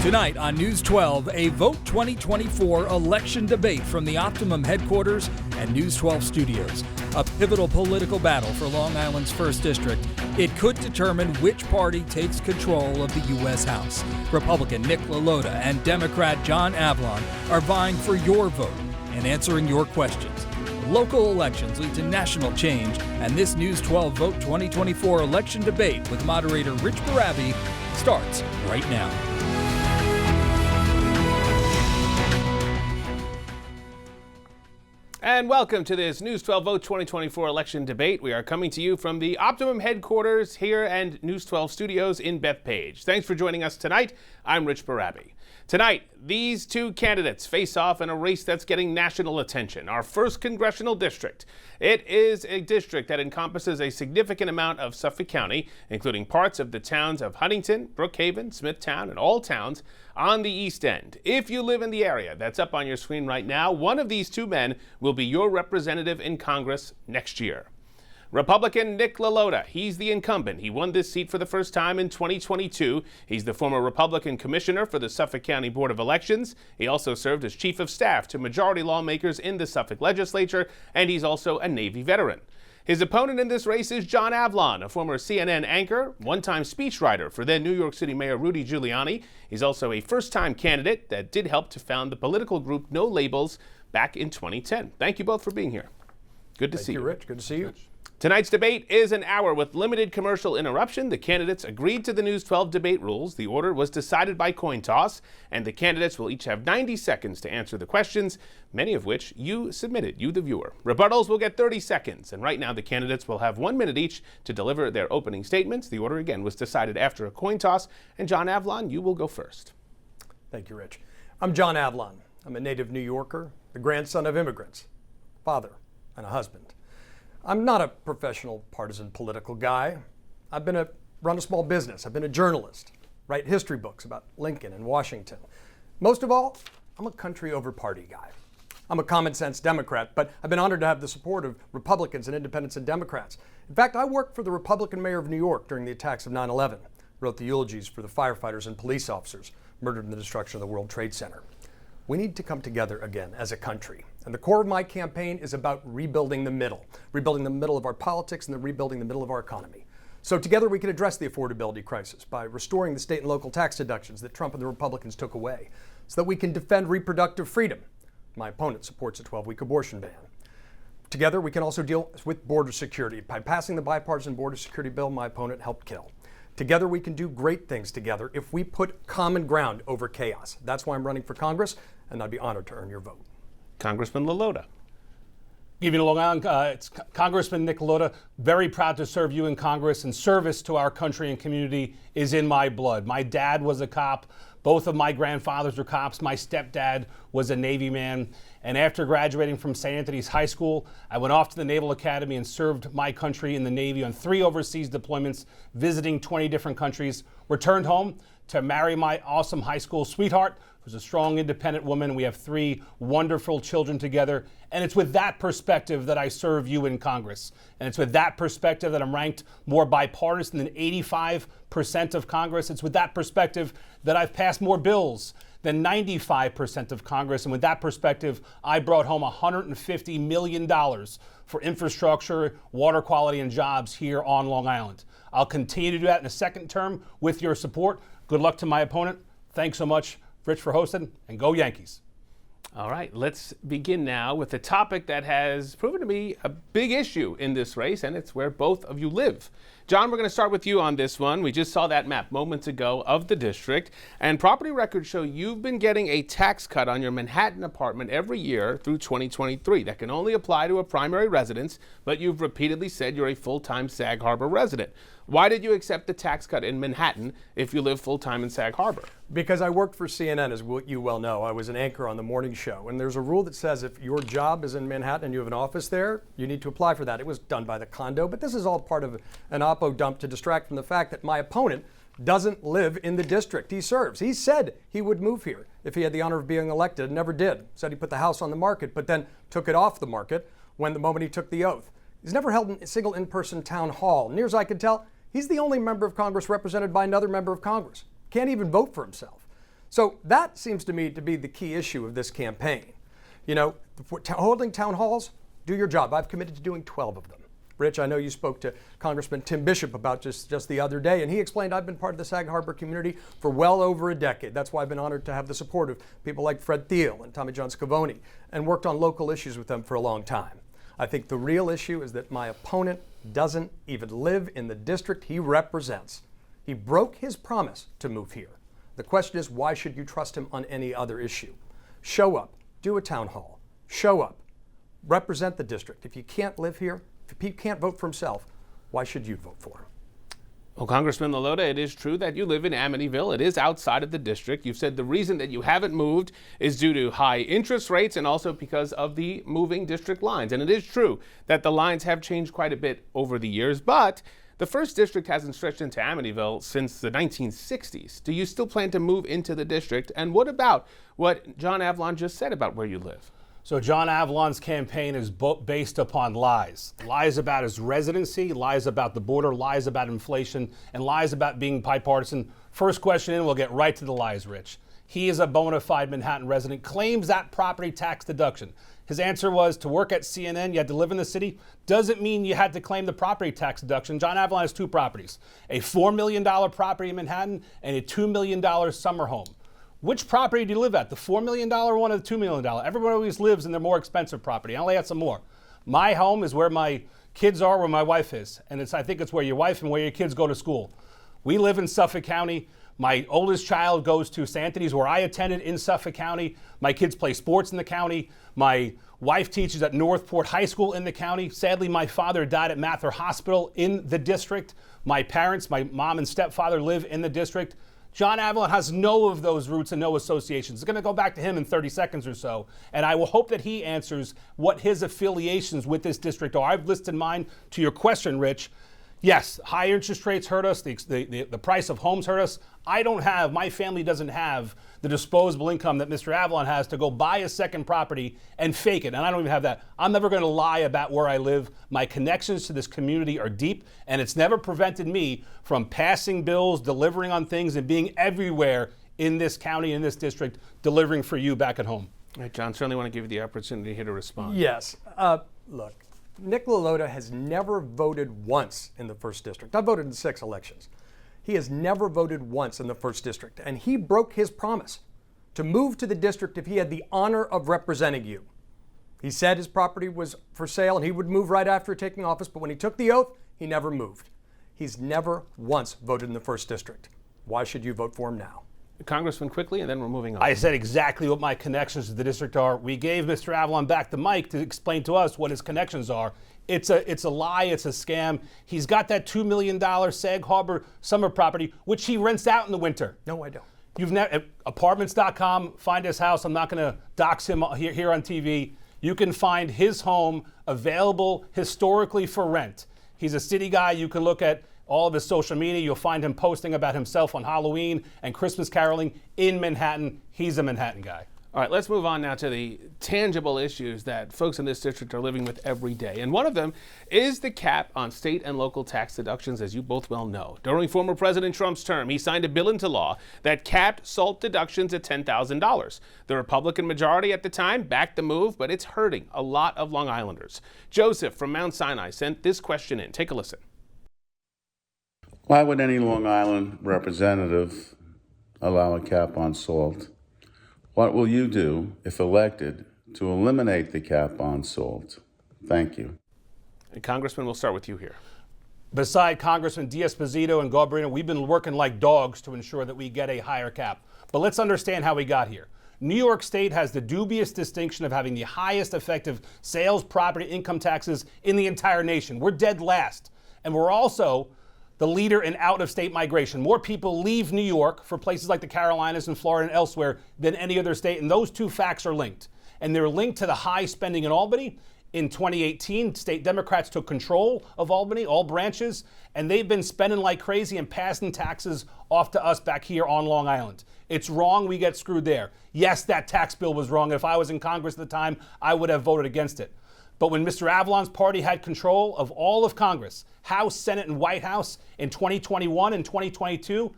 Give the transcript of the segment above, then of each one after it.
Tonight on News 12, a Vote 2024 election debate from the Optimum headquarters and News 12 studios. A pivotal political battle for Long Island's 1st District. It could determine which party takes control of the U.S. House. Republican Nick LaLota and Democrat John Avlon are vying for your vote and answering your questions. Local elections lead to national change, and this News 12 Vote 2024 election debate with moderator Rich Barabi starts right now. And welcome to this News 12 Vote 2024 election debate. We are coming to you from the Optimum headquarters here and News 12 studios in Bethpage. Thanks for joining us tonight. I'm Rich Barabi. Tonight, these two candidates face off in a race that's getting national attention, our 1st Congressional District. It is a district that encompasses a significant amount of Suffolk County, including parts of the towns of Huntington, Brookhaven, Smithtown, and all towns on the East End. If you live in the area that's up on your screen right now, one of these two men will be your representative in Congress next year. Republican Nick LaLota, he's the incumbent. He won this seat for the first time in 2022. He's the former Republican commissioner for the Suffolk County Board of Elections. He also served as chief of staff to majority lawmakers in the Suffolk legislature, and he's also a Navy veteran. His opponent in this race is John Avlon, a former CNN anchor, one-time speechwriter for then New York City Mayor Rudy Giuliani. He's also a first-time candidate that did help to found the political group No Labels back in 2010. Thank you both for being here. Good to see you. Thank you, Rich. Good to see you. Tonight's debate is an hour with limited commercial interruption. The candidates agreed to the News 12 debate rules. The order was decided by coin toss, and the candidates will each have 90 seconds to answer the questions, many of which you submitted, you the viewer. Rebuttals will get 30 seconds, and right now the candidates will have 1 minute each to deliver their opening statements. The order, again, was decided after a coin toss, and John Avlon, you will go first. Thank you, Rich. I'm John Avlon. I'm a native New Yorker, the grandson of immigrants, father, and a husband. I'm not a professional partisan political guy. I've run a small business. I've been a journalist, write history books about Lincoln and Washington. Most of all, I'm a country over party guy. I'm a common sense Democrat, but I've been honored to have the support of Republicans and independents and Democrats. In fact, I worked for the Republican mayor of New York during the attacks of 9/11, wrote the eulogies for the firefighters and police officers murdered in the destruction of the World Trade Center. We need to come together again as a country. And the core of my campaign is about rebuilding the middle of our politics and rebuilding the middle of our economy. So together we can address the affordability crisis by restoring the state and local tax deductions that Trump and the Republicans took away, so that we can defend reproductive freedom. My opponent supports a 12-week abortion ban. Together we can also deal with border security by passing the bipartisan border security bill my opponent helped kill. Together we can do great things together if we put common ground over chaos. That's why I'm running for Congress, and I'd be honored to earn your vote. Congressman LaLota. Evening, Long Island. It's Congressman Nick LaLota. Very proud to serve you in Congress, and service to our country and community is in my blood. My dad was a cop. Both of my grandfathers were cops. My stepdad was a Navy man. And after graduating from St. Anthony's High School, I went off to the Naval Academy and served my country in the Navy on 3 overseas deployments, visiting 20 different countries. Returned home to marry my awesome high school sweetheart, who's a strong, independent woman. We have 3 wonderful children together. And it's with that perspective that I serve you in Congress. And it's with that perspective that I'm ranked more bipartisan than 85% of Congress. It's with that perspective that I've passed more bills than 95% of Congress. And with that perspective, I brought home $150 million for infrastructure, water quality, and jobs here on Long Island. I'll continue to do that in the second term with your support. Good luck to my opponent. Thanks so much, Rich, for hosting, and go Yankees. All right, let's begin now with a topic that has proven to be a big issue in this race, and it's where both of you live. John, we're going to start with you on this one. We just saw that map moments ago of the district, and property records show you've been getting a tax cut on your Manhattan apartment every year through 2023. That can only apply to a primary residence, but you've repeatedly said you're a full-time Sag Harbor resident. Why did you accept the tax cut in Manhattan if you live full-time in Sag Harbor? Because I worked for CNN, as you well know. I was an anchor on the morning show. And there's a rule that says if your job is in Manhattan and you have an office there, you need to apply for that. It was done by the condo, but this is all part of an oppo dump to distract from the fact that my opponent doesn't live in the district he serves. He said he would move here if he had the honor of being elected, and never did. Said he put the house on the market, but then took it off the market when the moment he took the oath. He's never held a single in-person town hall. Near as I can tell, he's the only member of Congress represented by another member of Congress. Can't even vote for himself. So that seems to me to be the key issue of this campaign. You know, holding town halls, do your job. I've committed to doing 12 of them. Rich, I know you spoke to Congressman Tim Bishop about just the other day, and he explained I've been part of the Sag Harbor community for well over a decade. That's why I've been honored to have the support of people like Fred Thiel and Tommy John Scavone, and worked on local issues with them for a long time. I think the real issue is that my opponent doesn't even live in the district he represents. He broke his promise to move here. The question is, why should you trust him on any other issue? Show up, do a town hall, show up, represent the district. If you can't live here, if he can't vote for himself, why should you vote for him? Well, Congressman LaLota, it is true that you live in Amityville. It is outside of the district. You've said the reason that you haven't moved is due to high interest rates and also because of the moving district lines. And it is true that the lines have changed quite a bit over the years, but the first district hasn't stretched into Amityville since the 1960s. Do you still plan to move into the district? And what about what John Avlon just said about where you live? So John Avlon's campaign is based upon lies. Lies about his residency, lies about the border, lies about inflation, and lies about being bipartisan. First question in, we'll get right to the lies, Rich. He is a bona fide Manhattan resident, claims that property tax deduction. His answer was, to work at CNN, you had to live in the city. Doesn't mean you had to claim the property tax deduction. John Avlon has two properties, a $4 million property in Manhattan and a $2 million summer home. Which property do you live at? The $4 million one or the $2 million? Everyone always lives in their more expensive property. I'll lay out some more. My home is where my kids are, where my wife is. And I think it's where your wife and where your kids go to school. We live in Suffolk County. My oldest child goes to St. Anthony's, where I attended in Suffolk County. My kids play sports in the county. My wife teaches at Northport High School in the county. Sadly, my father died at Mather Hospital in the district. My parents, my mom and stepfather, live in the district. John Avlon has no of those roots and no associations. It's going to go back to him in 30 seconds or so, and I will hope that he answers what his affiliations with this district are. I've listed mine. To your question, Rich, yes, high interest rates hurt us. The price of homes hurt us. My family doesn't have the disposable income that Mr. Avlon has to go buy a second property and fake it. And I don't even have that. I'm never going to lie about where I live. My connections to this community are deep, and it's never prevented me from passing bills, delivering on things, and being everywhere in this county, in this district, delivering for you back at home. All right, John, certainly want to give you the opportunity here to respond. Yes. Look, Nick LaLota has never voted once in the first district. I voted in 6 elections. He has never voted once in the first district, and he broke his promise to move to the district if he had the honor of representing you. He said his property was for sale and he would move right after taking office, but when he took the oath, he never moved. He's never once voted in the first district. Why should you vote for him now? Congressman, quickly, and then we're moving on. I said exactly what my connections to the district are. We gave Mr. Avlon back the mic to explain to us what his connections are. It's a lie. It's a scam. He's got that $2 million Sag Harbor summer property, which he rents out in the winter. No, I don't. You've never apartments.com. Find his house. I'm not going to dox him here on TV. You can find his home available historically for rent. He's a city guy. You can look at all of his social media. You'll find him posting about himself on Halloween and Christmas caroling in Manhattan. He's a Manhattan guy. All right, let's move on now to the tangible issues that folks in this district are living with every day. And one of them is the cap on state and local tax deductions, as you both well know. During former President Trump's term, he signed a bill into law that capped SALT deductions at $10,000. The Republican majority at the time backed the move, but it's hurting a lot of Long Islanders. Joseph from Mount Sinai sent this question in. Take a listen. Why would any Long Island representative allow a cap on salt? What will you do, if elected, to eliminate the cap on salt? Thank you. And Congressman, we'll start with you here. Beside Congressman D'Esposito and Garbarino, we've been working like dogs to ensure that we get a higher cap. But let's understand how we got here. New York State has the dubious distinction of having the highest effective sales, property, income taxes in the entire nation. We're dead last. And we're also the leader in out-of-state migration. More people leave New York for places like the Carolinas and Florida and elsewhere than any other state, and those two facts are linked. And they're linked to the high spending in Albany. In 2018, state Democrats took control of Albany, all branches, and they've been spending like crazy and passing taxes off to us back here on Long Island. It's wrong, we get screwed there. Yes, that tax bill was wrong. If I was in Congress at the time, I would have voted against it. But when Mr. Avlon's party had control of all of Congress, House, Senate, and White House in 2021 and 2022,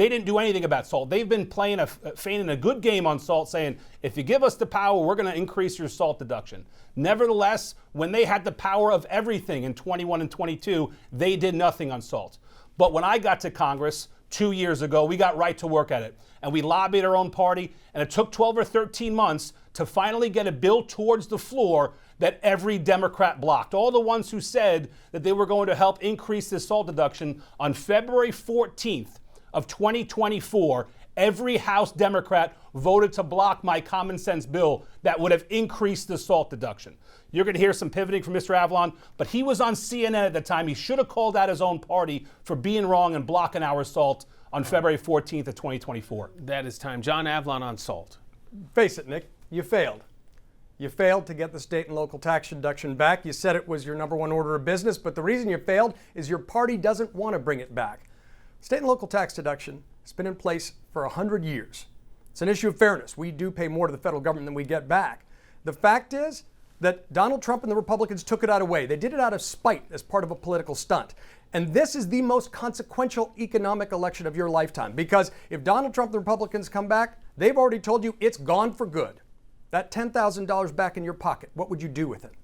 They didn't do anything about SALT. They've been feigning a good game on SALT, saying, if you give us the power, we're going to increase your SALT deduction. Nevertheless, when they had the power of everything in 21 and 22, they did nothing on SALT. But when I got to Congress 2 years ago, we got right to work at it. And we lobbied our own party, and it took 12 or 13 months to finally get a bill towards the floor that every Democrat blocked. All the ones who said that they were going to help increase the SALT deduction on February 14th of 2024, every House Democrat voted to block my common sense bill that would have increased the SALT deduction. You're going to hear some pivoting from Mr. Avlon, but he was on CNN at the time. He should have called out his own party for being wrong and blocking our SALT on February 14th of 2024. That is time. John Avlon on SALT. Face it, Nick, you failed. You failed to get the state and local tax deduction back. You said it was your number one order of business, but the reason you failed is your party doesn't want to bring it back. State and local tax deduction has been in place for 100 years. It's an issue of fairness. We do pay more to the federal government than we get back. The fact is that Donald Trump and the Republicans took it out of the way. They did it out of spite as part of a political stunt. And this is the most consequential economic election of your lifetime, because if Donald Trump and the Republicans come back, they've already told you it's gone for good. That $10,000 back in your pocket, what would you do with it?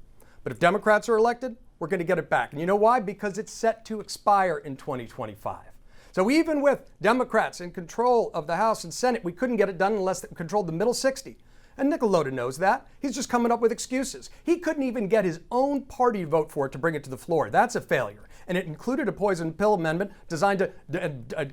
But if Democrats are elected, we're going to get it back. And you know why? Because it's set to expire in 2025. So even with Democrats in control of the House and Senate, we couldn't get it done unless they controlled the middle 60. And LaLota knows that. He's just coming up with excuses. He couldn't even get his own party to vote for it to bring it to the floor. That's a failure. And it included a poison pill amendment designed to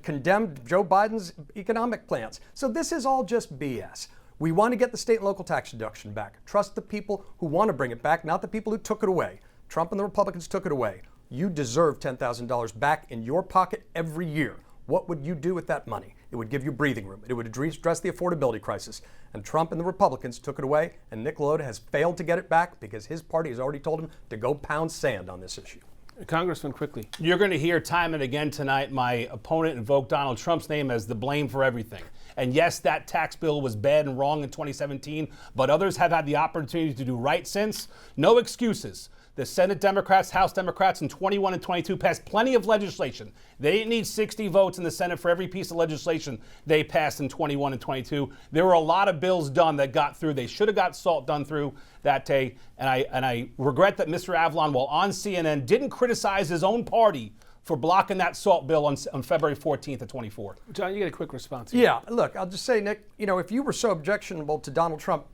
condemn Joe Biden's economic plans. So this is all just BS. We want to get the state and local tax deduction back. Trust the people who want to bring it back, not the people who took it away. Trump and the Republicans took it away. You deserve $10,000 back in your pocket every year. What would you do with that money? It would give you breathing room. It would address the affordability crisis. And Trump and the Republicans took it away, and LaLota has failed to get it back because his party has already told him to go pound sand on this issue. Congressman, quickly. You're going to hear time and again tonight my opponent invoke Donald Trump's name as the blame for everything. And yes, that tax bill was bad and wrong in 2017, but others have had the opportunity to do right since. No excuses. The Senate Democrats, House Democrats in 21 and 22 passed plenty of legislation. They didn't need 60 votes in the Senate for every piece of legislation they passed in 21 and 22. There were a lot of bills done that got through. They should have got SALT done through that day. And I regret that Mr. Avlon, while on CNN, didn't criticize his own party for blocking that SALT bill on February 14th of 24. John, you get a quick response here. Yeah, look, I'll just say, Nick, if you were so objectionable to Donald Trump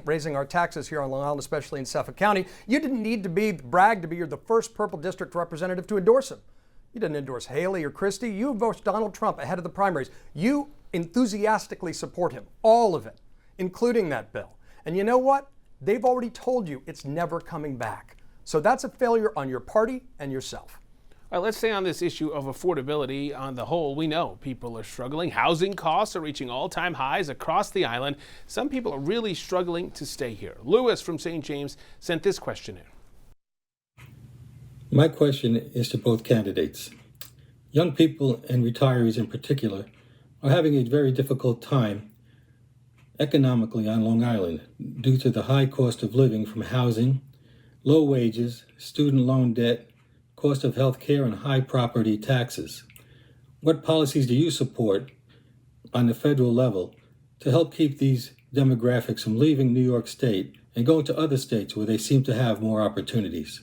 raising our taxes here on Long Island, especially in Suffolk County, you didn't need to brag to be the first purple district representative to endorse him. You didn't endorse Haley or Christie. You endorsed Donald Trump ahead of the primaries. You enthusiastically support him, all of it, including that bill. And you know what? They've already told you it's never coming back. So that's a failure on your party and yourself. All right, let's stay on this issue of affordability. On the whole, we know people are struggling. Housing costs are reaching all-time highs across the island. Some people are really struggling to stay here. Lewis from St. James sent this question in. My question is to both candidates. Young people and retirees in particular are having a very difficult time economically on Long Island due to the high cost of living from housing, low wages, student loan debt, cost of health care, and high property taxes. What policies do you support on the federal level to help keep these demographics from leaving New York State and going to other states where they seem to have more opportunities?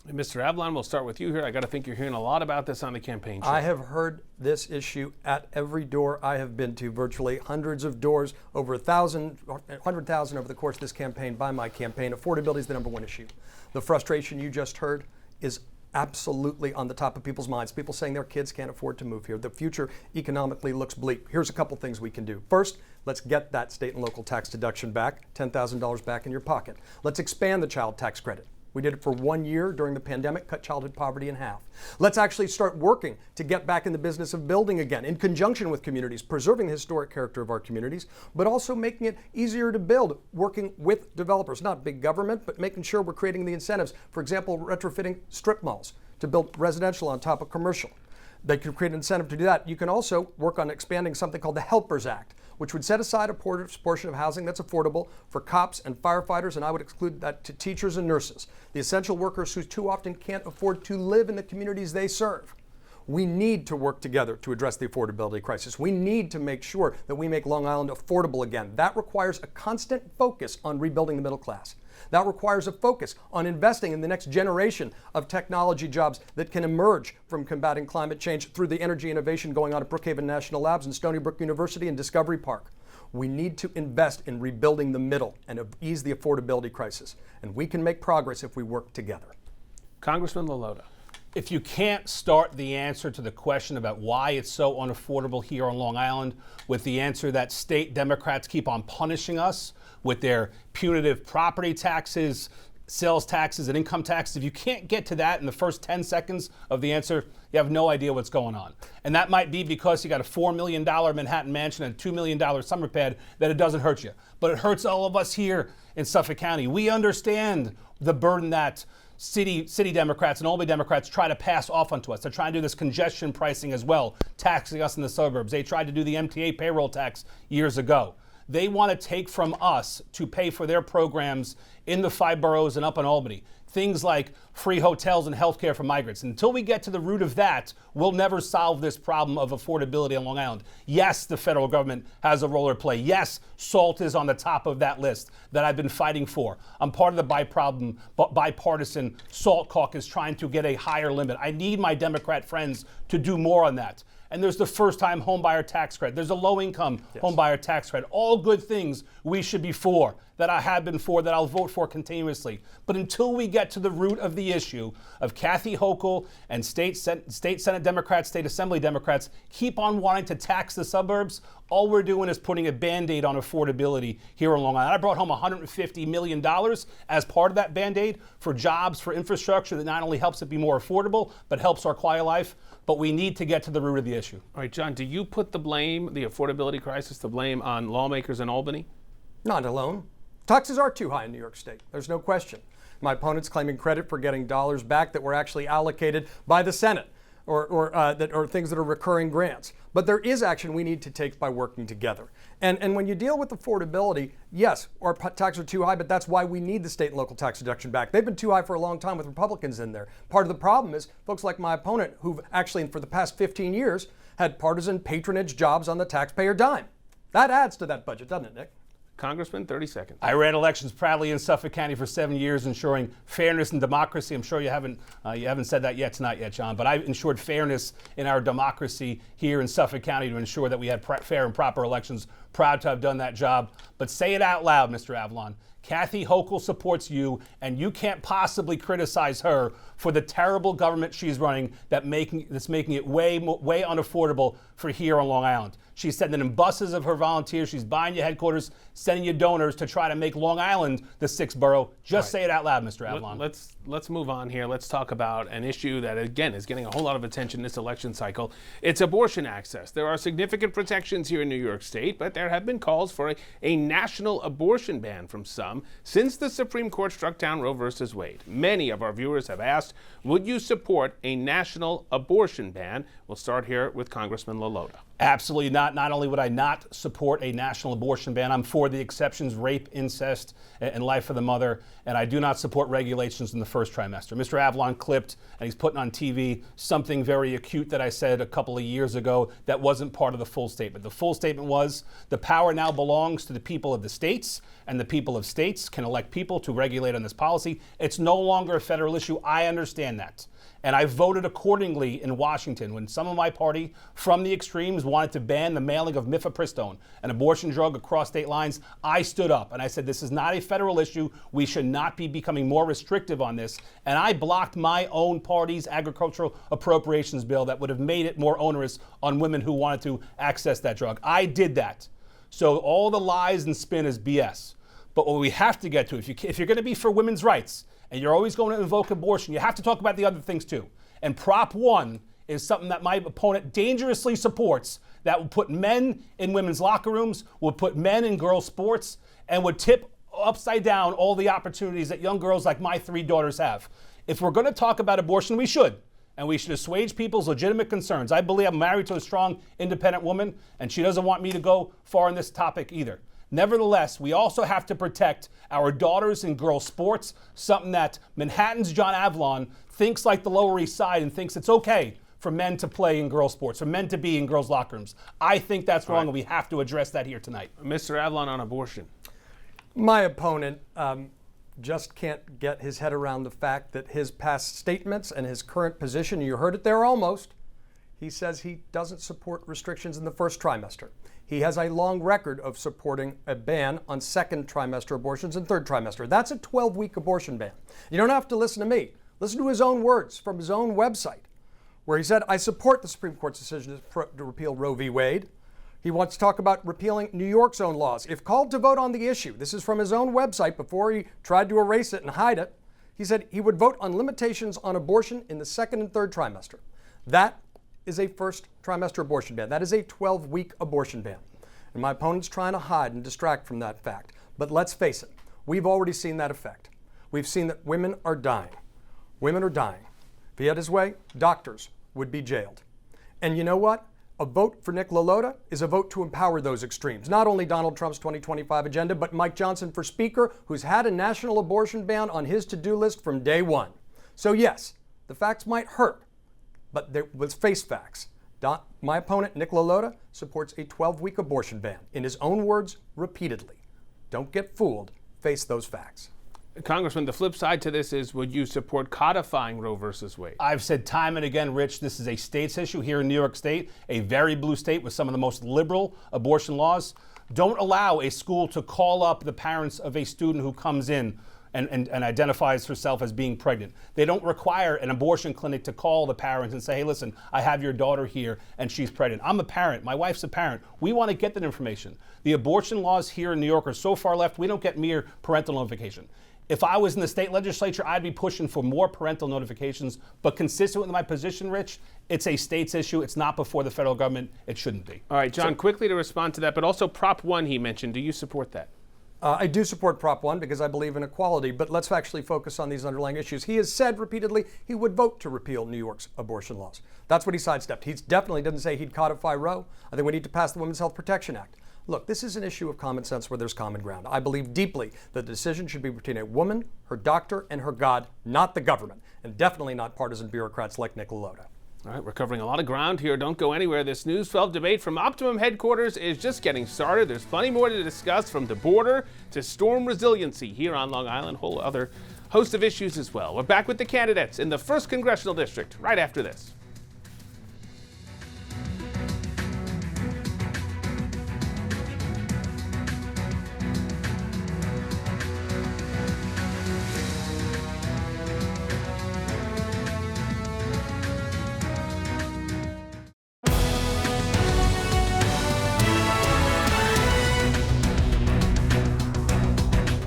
And Mr. Avlon, we'll start with you here. I got to think you're hearing a lot about this on the campaign trail. I have heard this issue at every door I have been to, virtually hundreds of doors, over 100,000 over the course of this campaign by my campaign. Affordability is the number one issue. The frustration you just heard is absolutely on the top of people's minds. People saying their kids can't afford to move here. The future economically looks bleak. Here's a couple things we can do. First, let's get that state and local tax deduction back, $10,000 back in your pocket. Let's expand the child tax credit. We did it for 1 year during the pandemic, cut childhood poverty in half. Let's actually start working to get back in the business of building again, in conjunction with communities, preserving the historic character of our communities, but also making it easier to build, working with developers, not big government, but making sure we're creating the incentives. For example, retrofitting strip malls to build residential on top of commercial. They can create an incentive to do that. You can also work on expanding something called the Helpers Act, which would set aside a portion of housing that's affordable for cops and firefighters, and I would exclude that to teachers and nurses, the essential workers who too often can't afford to live in the communities they serve. We need to work together to address the affordability crisis. We need to make sure that we make Long Island affordable again. That requires a constant focus on rebuilding the middle class. That requires a focus on investing in the next generation of technology jobs that can emerge from combating climate change through the energy innovation going on at Brookhaven National Labs and Stony Brook University and Discovery Park. We need to invest in rebuilding the middle and ease the affordability crisis. And we can make progress if we work together. Congressman LaLota. If you can't start the answer to the question about why it's so unaffordable here on Long Island with the answer that state Democrats keep on punishing us with their punitive property taxes, sales taxes, and income taxes, if you can't get to that in the first 10 seconds of the answer, you have no idea what's going on. And that might be because you got a $4 million Manhattan mansion and a $2 million summer pad that it doesn't hurt you. But it hurts all of us here in Suffolk County. We understand the burden that city Democrats and Albany Democrats try to pass off onto us. They're trying to do this congestion pricing as well, taxing us in the suburbs. They tried to do the MTA payroll tax years ago. They want to take from us to pay for their programs in the 5 boroughs and up in Albany. Things like free hotels and health care for migrants. Until we get to the root of that, we'll never solve this problem of affordability on Long Island. Yes, the federal government has a role to play. Yes, SALT is on the top of that list that I've been fighting for. I'm part of the bipartisan SALT caucus trying to get a higher limit. I need my Democrat friends to do more on that. And there's the first-time homebuyer tax credit. There's a low-income homebuyer tax credit. All good things we should be for, that I have been for, that I'll vote for continuously. But until we get to the root of the issue of Kathy Hochul and state Senate Democrats, state Assembly Democrats keep on wanting to tax the suburbs, all we're doing is putting a Band-Aid on affordability here in Long Island. I brought home $150 million as part of that Band-Aid for jobs, for infrastructure that not only helps it be more affordable, but helps our quality of life. But we need to get to the root of the issue. All right, John, do you put the blame, the affordability crisis, the blame on lawmakers in Albany? Not alone. Taxes are too high in New York State. There's no question. My opponent's claiming credit for getting dollars back that were actually allocated by the Senate or things that are recurring grants. But there is action we need to take by working together. And when you deal with affordability, yes, our taxes are too high, but that's why we need the state and local tax deduction back. They've been too high for a long time with Republicans in there. Part of the problem is folks like my opponent who've actually, for the past 15 years, had partisan patronage jobs on the taxpayer dime. That adds to that budget, doesn't it, Nick? Congressman, 30 seconds. I ran elections proudly in Suffolk County for 7 years, ensuring fairness and democracy. I'm sure you haven't said that yet tonight yet, John, but I ensured fairness in our democracy here in Suffolk County to ensure that we had fair and proper elections. Proud to have done that job. But say it out loud, Mr. Avlon. Kathy Hochul supports you, and you can't possibly criticize her for the terrible government she's running that's making it way unaffordable for here on Long Island. She's sending in buses of her volunteers. She's buying you headquarters, sending you donors to try to make Long Island the 6th borough. Just say it out loud, Mr. Avlon. Let's move on here. Let's talk about an issue that, again, is getting a whole lot of attention this election cycle. It's abortion access. There are significant protections here in New York State, but there have been calls for a national abortion ban from some since the Supreme Court struck down Roe v. Wade. Many of our viewers have asked, would you support a national abortion ban? We'll start here with Congressman LaLota. Absolutely not. Not only would I not support a national abortion ban, I'm for the exceptions, rape, incest, and life of the mother, and I do not support regulations in the first trimester. Mr. Avlon clipped, and he's putting on TV something very acute that I said a couple of years ago that wasn't part of the full statement. The full statement was the power now belongs to the people of the states, and the people of states can elect people to regulate on this policy. It's no longer a federal issue. I understand that. And I voted accordingly in Washington when some of my party from the extremes wanted to ban the mailing of mifepristone, an abortion drug, across state lines. I stood up and I said, this is not a federal issue. We should not be becoming more restrictive on this. And I blocked my own party's agricultural appropriations bill that would have made it more onerous on women who wanted to access that drug. I did that. So all the lies and spin is BS. But what we have to get to, if you're going to be for women's rights, and you're always going to invoke abortion, you have to talk about the other things too. And Prop 1 is something that my opponent dangerously supports that would put men in women's locker rooms, would put men in girls' sports, and would tip upside down all the opportunities that young girls like my 3 daughters have. If we're going to talk about abortion, we should. And we should assuage people's legitimate concerns. I believe I'm married to a strong, independent woman, and she doesn't want me to go far on this topic either. Nevertheless, we also have to protect our daughters in girls' sports, something that Manhattan's John Avlon thinks like the Lower East Side and thinks it's okay for men to play in girls' sports, for men to be in girls' locker rooms. I think that's wrong, and we have to address that here tonight. Mr. Avlon on abortion. My opponent just can't get his head around the fact that his past statements and his current position, you heard it there almost, he says he doesn't support restrictions in the first trimester. He has a long record of supporting a ban on second trimester abortions and third trimester. That's a 12-week abortion ban. You don't have to listen to me. Listen to his own words from his own website, where he said, I support the Supreme Court's decision to repeal Roe v. Wade. He wants to talk about repealing New York's own laws. If called to vote on the issue, this is from his own website before he tried to erase it and hide it, he said he would vote on limitations on abortion in the second and third trimester. That is a first trimester abortion ban. That is a 12-week abortion ban. And my opponent's trying to hide and distract from that fact. But let's face it, we've already seen that effect. We've seen that women are dying. Women are dying. If he had his way, doctors would be jailed. And you know what? A vote for Nick LaLota is a vote to empower those extremes. Not only Donald Trump's 2025 agenda, but Mike Johnson for Speaker, who's had a national abortion ban on his to-do list from day one. So yes, the facts might hurt, but let's face facts. My opponent, Nick LaLota, supports a 12-week abortion ban. In his own words, repeatedly. Don't get fooled. Face those facts. Congressman, the flip side to this is, would you support codifying Roe versus Wade? I've said time and again, Rich, this is a state's issue here in New York State, a very blue state with some of the most liberal abortion laws. Don't allow a school to call up the parents of a student who comes in and identifies herself as being pregnant. They don't require an abortion clinic to call the parents and say, hey, listen, I have your daughter here and she's pregnant. I'm a parent. My wife's a parent. We want to get that information. The abortion laws here in New York are so far left, we don't get mere parental notification. If I was in the state legislature, I'd be pushing for more parental notifications, but consistent with my position, Rich, it's a state's issue. It's not before the federal government. It shouldn't be. All right, John, quickly to respond to that, but also Prop 1 he mentioned. Do you support that? I do support Prop 1 because I believe in equality, but let's actually focus on these underlying issues. He has said repeatedly he would vote to repeal New York's abortion laws. That's what he sidestepped. He definitely didn't say he'd codify Roe. I think we need to pass the Women's Health Protection Act. Look, this is an issue of common sense where there's common ground. I believe deeply that the decision should be between a woman, her doctor, and her God, not the government, and definitely not partisan bureaucrats like Nick LaLota. All right, we're covering a lot of ground here. Don't go anywhere. This News 12 debate from Optimum headquarters is just getting started. There's plenty more to discuss, from the border to storm resiliency here on Long Island, a whole other host of issues as well. We're back with the candidates in the 1st Congressional District right after this.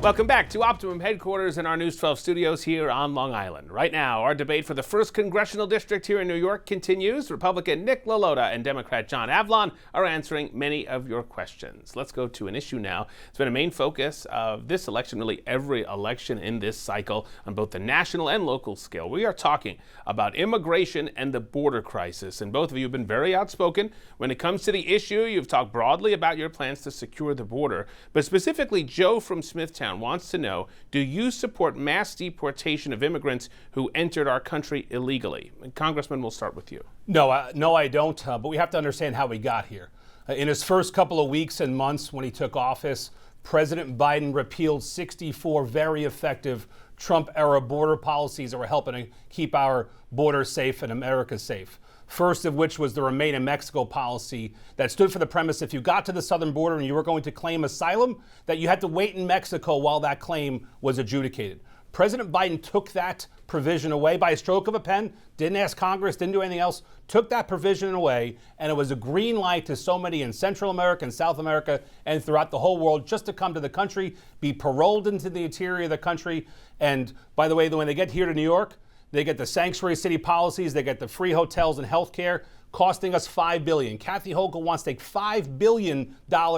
Welcome back to Optimum headquarters in our News 12 studios here on Long Island. Right now, our debate for the 1st Congressional District here in New York continues. Republican Nick LaLota and Democrat John Avlon are answering many of your questions. Let's go to an issue now. It's been a main focus of this election, really every election in this cycle, on both the national and local scale. We are talking about immigration and the border crisis, and both of you have been very outspoken when it comes to the issue. You've talked broadly about your plans to secure the border, but specifically Joe from Smithtown wants to know, do you support mass deportation of immigrants who entered our country illegally? And Congressman, we'll start with you. No, I don't, but we have to understand how we got here. In his first couple of weeks and months when he took office, President Biden repealed 64 very effective Trump-era border policies that were helping to keep our border safe and America safe. First of which was the Remain in Mexico policy that stood for the premise if you got to the southern border and you were going to claim asylum, that you had to wait in Mexico while that claim was adjudicated. President Biden took that provision away by a stroke of a pen, didn't ask Congress, didn't do anything else, took that provision away, and it was a green light to so many in Central America and South America and throughout the whole world just to come to the country, be paroled into the interior of the country. And by the way, when they get here to New York, they get the sanctuary city policies, they get the free hotels and health care, costing us $5 billion. Kathy Hochul wants to take $5 billion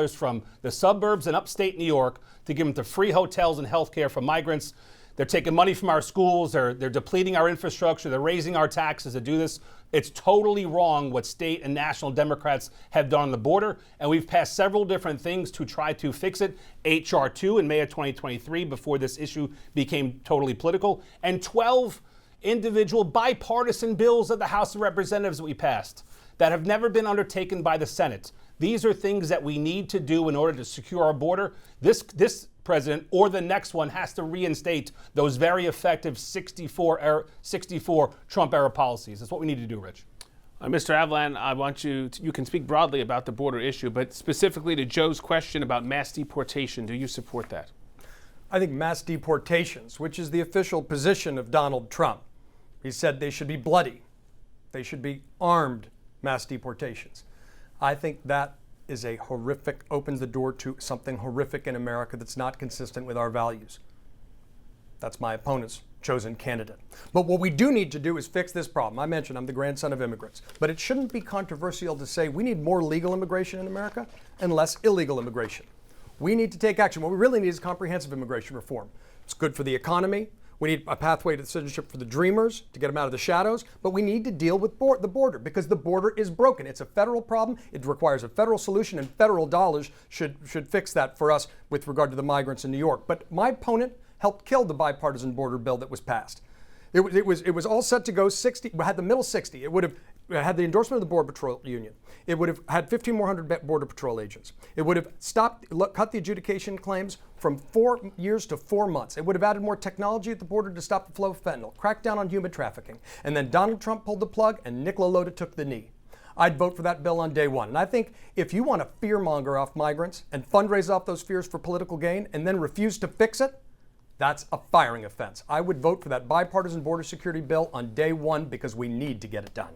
from the suburbs and upstate New York to give them to free hotels and health care for migrants. They're taking money from our schools, they're depleting our infrastructure, they're raising our taxes to do this. It's totally wrong what state and national Democrats have done on the border, and we've passed several different things to try to fix it. H.R. 2 in May of 2023, before this issue became totally political, and 12 individual bipartisan bills of the House of Representatives that we passed that have never been undertaken by the Senate. These are things that we need to do in order to secure our border. This president or the next one has to reinstate those very effective 64 Trump-era policies. That's what we need to do, Rich. Mr. Avlon, I want you can speak broadly about the border issue, but specifically to Joe's question about mass deportation. Do you support that? I think mass deportations, which is the official position of Donald Trump, he said they should be bloody. They should be armed mass deportations. I think that is a horrific, opens the door to something horrific in America that's not consistent with our values. That's my opponent's chosen candidate. But what we do need to do is fix this problem. I mentioned I'm the grandson of immigrants, but it shouldn't be controversial to say we need more legal immigration in America and less illegal immigration. We need to take action. What we really need is comprehensive immigration reform. It's good for the economy. We need a pathway to citizenship for the dreamers to get them out of the shadows, but we need to deal with the border because the border is broken. It's a federal problem. It requires a federal solution, and federal dollars should fix that for us with regard to the migrants in New York. But my opponent helped kill the bipartisan border bill that was passed. It was all set to go 60, had the middle 60. It would have had the endorsement of the Border Patrol Union. It would have had 1,500 Border Patrol agents. It would have cut the adjudication claims from 4 years to 4 months. It would have added more technology at the border to stop the flow of fentanyl, crack down on human trafficking. And then Donald Trump pulled the plug and LaLota took the knee. I'd vote for that bill on day one. And I think if you want to fearmonger off migrants and fundraise off those fears for political gain and then refuse to fix it, that's a firing offense. I would vote for that bipartisan border security bill on day one because we need to get it done.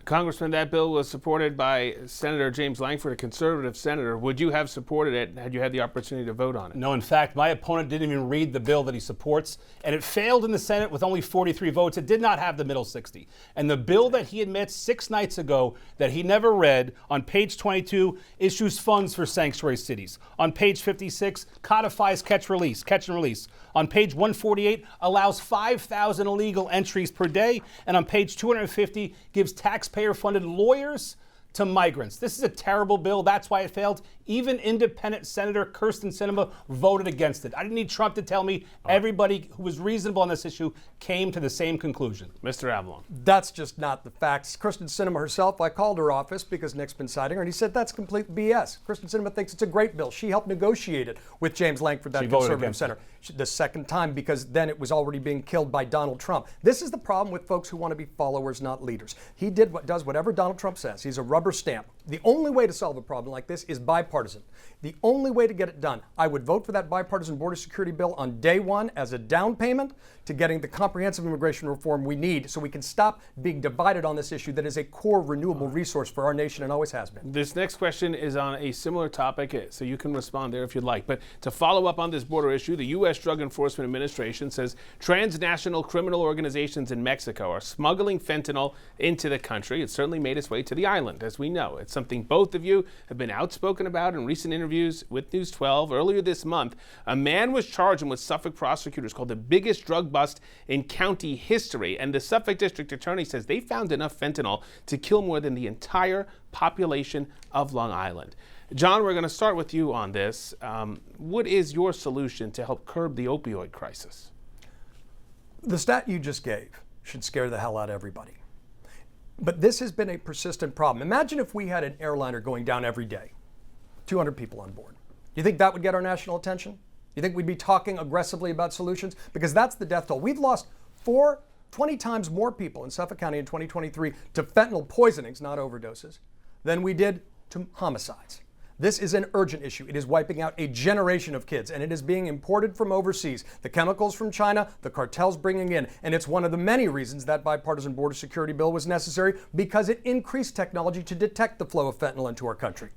Congressman, that bill was supported by Senator James Lankford, a conservative senator. Would you have supported it had you had the opportunity to vote on it? No, in fact, my opponent didn't even read the bill that he supports, and it failed in the Senate with only 43 votes. It did not have the middle 60. And the bill that he admits 6 nights ago that he never read, on page 22, issues funds for sanctuary cities. On page 56, codifies catch and release. On page 148, allows 5,000 illegal entries per day. And on page 250, gives taxpayer-funded lawyers to migrants. This is a terrible bill. That's why it failed. Even independent Senator Kyrsten Sinema voted against it. I didn't need Trump to tell me. Everybody who was reasonable on this issue came to the same conclusion. Mr. Avlon. That's just not the facts. Kyrsten Sinema herself, I called her office because Nick's been citing her, and he said that's complete BS. Kyrsten Sinema thinks it's a great bill. She helped negotiate it with James Lankford, that conservative senator. The second time, because then it was already being killed by Donald Trump. This is the problem with folks who want to be followers, not leaders. He does whatever Donald Trump says. He's a rubber stamp. The only way to solve a problem like this is bipartisan. The only way to get it done. I would vote for that bipartisan border security bill on day one as a down payment to getting the comprehensive immigration reform we need so we can stop being divided on this issue that is a core renewable resource for our nation and always has been. This next question is on a similar topic, so you can respond there if you'd like. But to follow up on this border issue, the U.S. Drug Enforcement Administration says transnational criminal organizations in Mexico are smuggling fentanyl into the country. It's certainly made its way to the island, as we know. It's something both of you have been outspoken about in recent interviews with News 12. Earlier this month, a man was charged with Suffolk prosecutors called the biggest drug bust in county history. And the Suffolk District Attorney says they found enough fentanyl to kill more than the entire population of Long Island. John, we're going to start with you on this. What is your solution to help curb the opioid crisis? The stat you just gave should scare the hell out of everybody. But this has been a persistent problem. Imagine if we had an airliner going down every day, 200 people on board. You think that would get our national attention? You think we'd be talking aggressively about solutions? Because that's the death toll. We've lost 20 times more people in Suffolk County in 2023 to fentanyl poisonings, not overdoses, than we did to homicides. This is an urgent issue. It is wiping out a generation of kids, and it is being imported from overseas. The chemicals from China, the cartels bringing in, and it's one of the many reasons that bipartisan border security bill was necessary, because it increased technology to detect the flow of fentanyl into our country.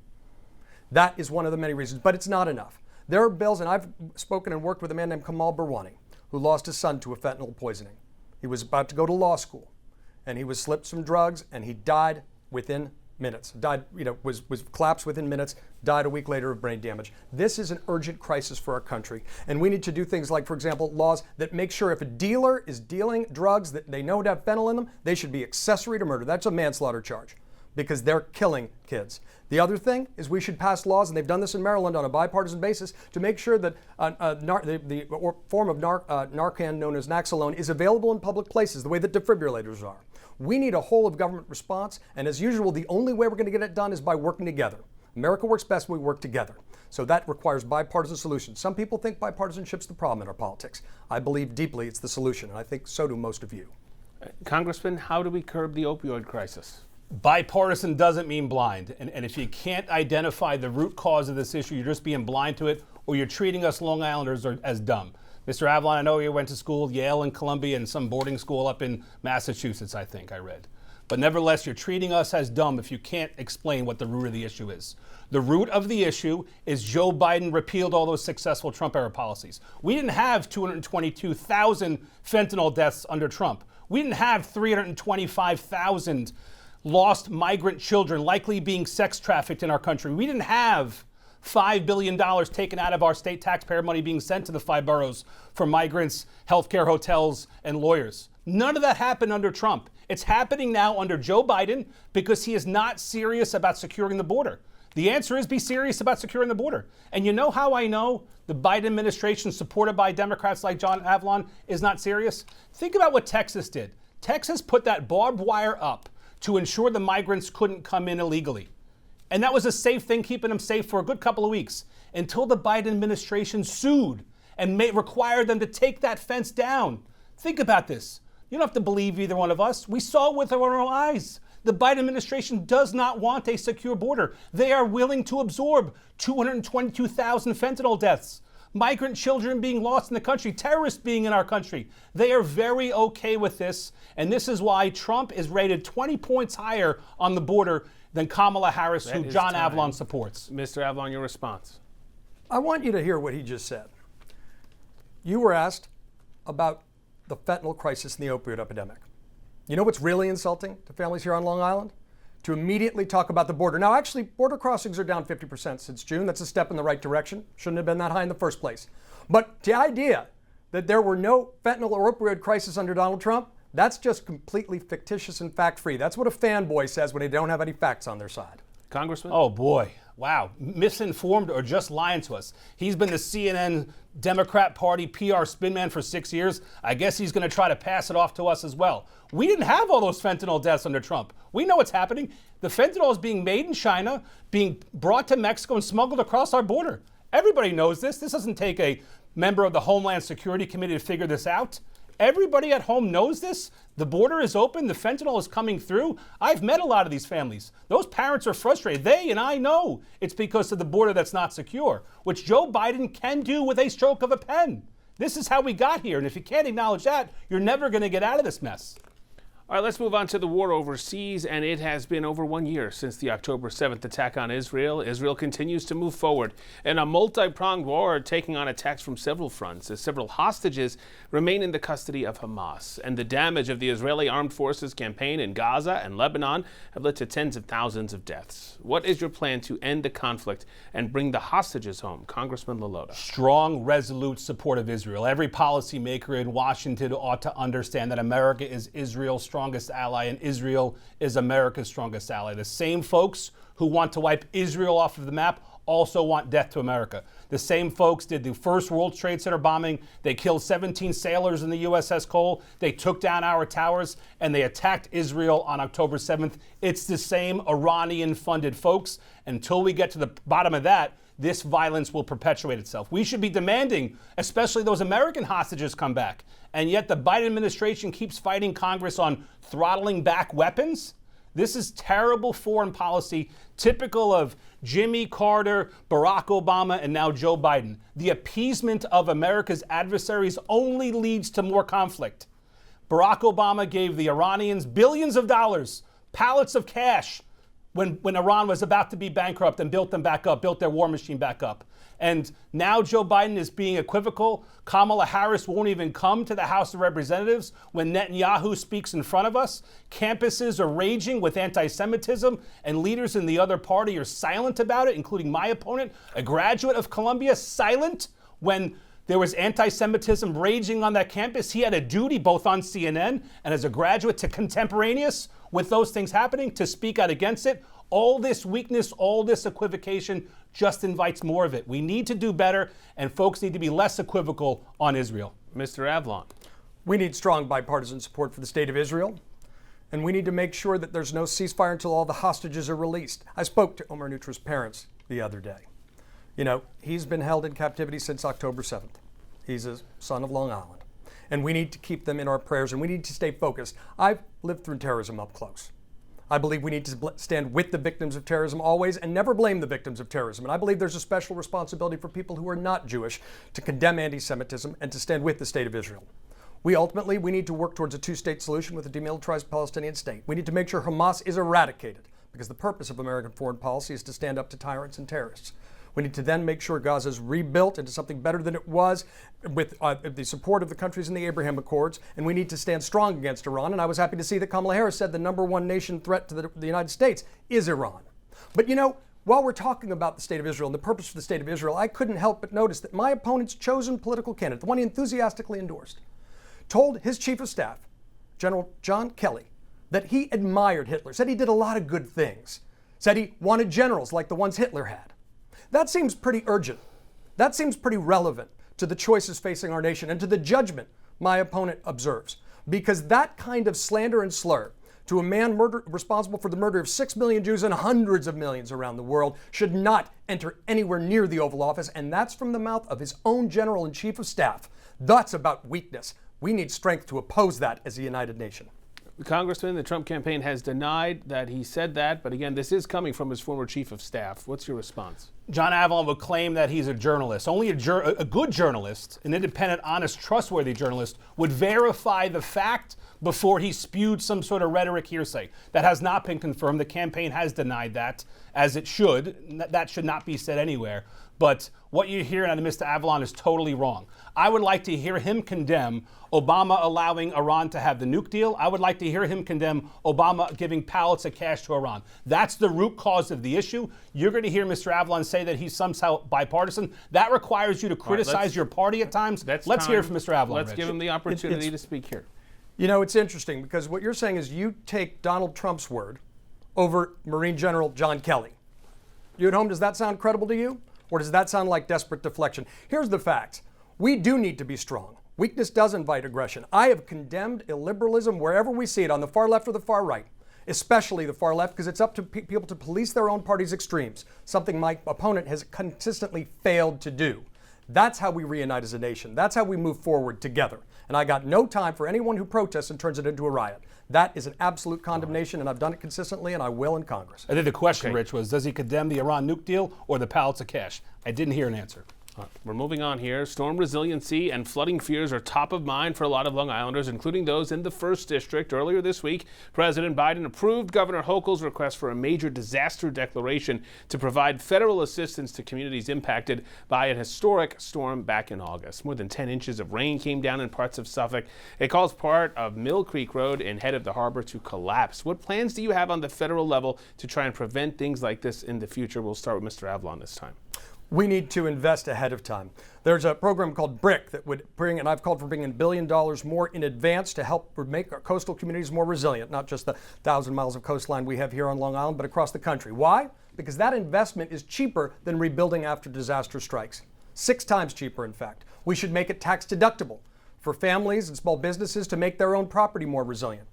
That is one of the many reasons, but it's not enough. There are bills, and I've spoken and worked with a man named Kamal Barwani, who lost his son to a fentanyl poisoning. He was about to go to law school, and he was slipped some drugs, and he died within minutes. Was collapsed within minutes, died a week later of brain damage. This is an urgent crisis for our country. And we need to do things like, for example, laws that make sure if a dealer is dealing drugs that they know to have fentanyl in them, they should be accessory to murder. That's a manslaughter charge. because they're killing kids. The other thing is we should pass laws, and they've done this in Maryland on a bipartisan basis, to make sure that the form of Narcan known as Naxalone is available in public places the way that defibrillators are. We need a whole of government response, and as usual, the only way we're going to get it done is by working together. America works best when we work together. So that requires bipartisan solutions. Some people think bipartisanship's the problem in our politics. I believe deeply it's the solution, and I think so do most of you. Congressman, how do we curb the opioid crisis? Bipartisan doesn't mean blind. And if you can't identify the root cause of this issue, you're just being blind to it, or you're treating us Long Islanders as dumb. Mr. Avlon, I know you went to school, Yale and Columbia, and some boarding school up in Massachusetts, I think I read. But nevertheless, you're treating us as dumb if you can't explain what the root of the issue is. The root of the issue is Joe Biden repealed all those successful Trump-era policies. We didn't have 222,000 fentanyl deaths under Trump. We didn't have 325,000 lost migrant children likely being sex trafficked in our country. We didn't have $5 billion taken out of our state taxpayer money being sent to the 5 boroughs for migrants, healthcare, hotels, and lawyers. None of that happened under Trump. It's happening now under Joe Biden because he is not serious about securing the border. The answer is be serious about securing the border. And you know how I know the Biden administration, supported by Democrats like John Avlon, is not serious? Think about what Texas did. Texas put that barbed wire up to ensure the migrants couldn't come in illegally. And that was a safe thing, keeping them safe for a good couple of weeks, until the Biden administration sued and required them to take that fence down. Think about this. You don't have to believe either one of us. We saw it with our own eyes. The Biden administration does not want a secure border. They are willing to absorb 222,000 fentanyl deaths, migrant children being lost in the country, terrorists being in our country. They are very okay with this, and this is why Trump is rated 20 points higher on the border than Kamala Harris, who John Avlon supports. Mr. Avlon, your response. I want you to hear what he just said. You were asked about the fentanyl crisis and the opioid epidemic. You know what's really insulting to families here on Long Island? To immediately talk about the border. Now, actually, border crossings are down 50% since June. That's a step in the right direction. Shouldn't have been that high in the first place. But the idea that there were no fentanyl or opioid crisis under Donald Trump, that's just completely fictitious and fact-free. That's what a fanboy says when they don't have any facts on their side. Congressman? Oh, boy. Wow. Misinformed or just lying to us. He's been the CNN Democrat Party PR spin man for 6 years. I guess he's going to try to pass it off to us as well. We didn't have all those fentanyl deaths under Trump. We know what's happening. The fentanyl is being made in China, being brought to Mexico and smuggled across our border. Everybody knows this. This doesn't take a member of the Homeland Security Committee to figure this out. Everybody at home knows this. The border is open. The fentanyl is coming through. I've met a lot of these families. Those parents are frustrated. They and I know it's because of the border that's not secure, which Joe Biden can do with a stroke of a pen. This is how we got here. And if you can't acknowledge that, you're never going to get out of this mess. All right, let's move on to the war overseas, and it has been over 1 year since the October 7th attack on Israel. Israel continues to move forward in a multi-pronged war, taking on attacks from several fronts, as several hostages remain in the custody of Hamas. And the damage of the Israeli armed forces campaign in Gaza and Lebanon have led to tens of thousands of deaths. What is your plan to end the conflict and bring the hostages home? Congressman LaLota. Strong, resolute support of Israel. Every policymaker in Washington ought to understand that America is Israel's strongest ally, and Israel is America's strongest ally. The same folks who want to wipe Israel off of the map also want death to America. The same folks did the first World Trade Center bombing. They killed 17 sailors in the USS Cole. They took down our towers, and they attacked Israel on October 7th. It's the same Iranian-funded folks. Until we get to the bottom of that, this violence will perpetuate itself. We should be demanding, especially those American hostages, come back. And yet the Biden administration keeps fighting Congress on throttling back weapons. This is terrible foreign policy, typical of Jimmy Carter, Barack Obama, and now Joe Biden. The appeasement of America's adversaries only leads to more conflict. Barack Obama gave the Iranians billions of dollars, pallets of cash, when Iran was about to be bankrupt, and built them back up, built their war machine back up. And now Joe Biden is being equivocal. Kamala Harris won't even come to the House of Representatives when Netanyahu speaks in front of us. Campuses are raging with anti-Semitism, and leaders in the other party are silent about it, including my opponent, a graduate of Columbia, silent when There was anti-Semitism raging on that campus. He had a duty, both on CNN and as a graduate, to contemporaneous with those things happening, to speak out against it. All this weakness, all this equivocation just invites more of it. We need to do better, and folks need to be less equivocal on Israel. Mr. Avlon. We need strong bipartisan support for the state of Israel, and we need to make sure that there's no ceasefire until all the hostages are released. I spoke to Omar Nutra's parents the other day. You know, he's been held in captivity since October 7th. He's a son of Long Island. And we need to keep them in our prayers, and we need to stay focused. I've lived through terrorism up close. I believe we need to stand with the victims of terrorism always and never blame the victims of terrorism. And I believe there's a special responsibility for people who are not Jewish to condemn anti-Semitism and to stand with the state of Israel. We need to work towards a two-state solution with a demilitarized Palestinian state. We need to make sure Hamas is eradicated, because the purpose of American foreign policy is to stand up to tyrants and terrorists. We need to then make sure Gaza is rebuilt into something better than it was with the support of the countries in the Abraham Accords. And we need to stand strong against Iran. And I was happy to see that Kamala Harris said the number one nation threat to the United States is Iran. But you know, while we're talking about the state of Israel and the purpose for the state of Israel, I couldn't help but notice that my opponent's chosen political candidate, the one he enthusiastically endorsed, told his chief of staff, General John Kelly, that he admired Hitler, said he did a lot of good things, said he wanted generals like the ones Hitler had. That seems pretty urgent. That seems pretty relevant to the choices facing our nation and to the judgment my opponent observes. Because that kind of slander and slur to a man responsible for the murder of 6 million Jews and hundreds of millions around the world should not enter anywhere near the Oval Office, and that's from the mouth of his own general and chief of staff. That's about weakness. We need strength to oppose that as a united nation. Congressman, the Trump campaign has denied that he said that, but again, this is coming from his former chief of staff. What's your response? John Avlon would claim that he's a journalist. Only a good journalist, an independent, honest, trustworthy journalist, would verify the fact before he spewed some sort of rhetoric hearsay. That has not been confirmed. The campaign has denied that, as it should. That should not be said anywhere. But what you're hearing out of Mr. Avlon is totally wrong. I would like to hear him condemn Obama allowing Iran to have the nuke deal. I would like to hear him condemn Obama giving pallets of cash to Iran. That's the root cause of the issue. You're going to hear Mr. Avlon say that he's somehow bipartisan. That requires you to criticize your party at times. Let's hear from Mr. Avlon. Let's Rich. give him the opportunity to speak here. You know, it's interesting because what you're saying is you take Donald Trump's word over Marine General John Kelly. You at home, does that sound credible to you? Or does that sound like desperate deflection? Here's the facts. We do need to be strong. Weakness does invite aggression. I have condemned illiberalism wherever we see it, on the far left or the far right, especially the far left, because it's up to people to police their own party's extremes, something my opponent has consistently failed to do. That's how we reunite as a nation. That's how we move forward together. And I got no time for anyone who protests and turns it into a riot. That is an absolute condemnation, and I've done it consistently, and I will in Congress. I think the question, Rich, was does he condemn the Iran nuke deal or the pallets of cash? I didn't hear an answer. We're moving on here. Storm resiliency and flooding fears are top of mind for a lot of Long Islanders, including those in the 1st District. Earlier this week, President Biden approved Governor Hochul's request for a major disaster declaration to provide federal assistance to communities impacted by an historic storm back in August. More than 10 inches of rain came down in parts of Suffolk. It caused part of Mill Creek Road and head of the harbor to collapse. What plans do you have on the federal level to try and prevent things like this in the future? We'll start with Mr. Avlon this time. We need to invest ahead of time. There's a program called BRIC that would bring, and I've called for bringing $1 billion more in advance to help make our coastal communities more resilient, not just the 1,000 miles of coastline we have here on Long Island, but across the country. Why? Because that investment is cheaper than rebuilding after disaster strikes. 6 times cheaper, in fact. We should make it tax deductible for families and small businesses to make their own property more resilient.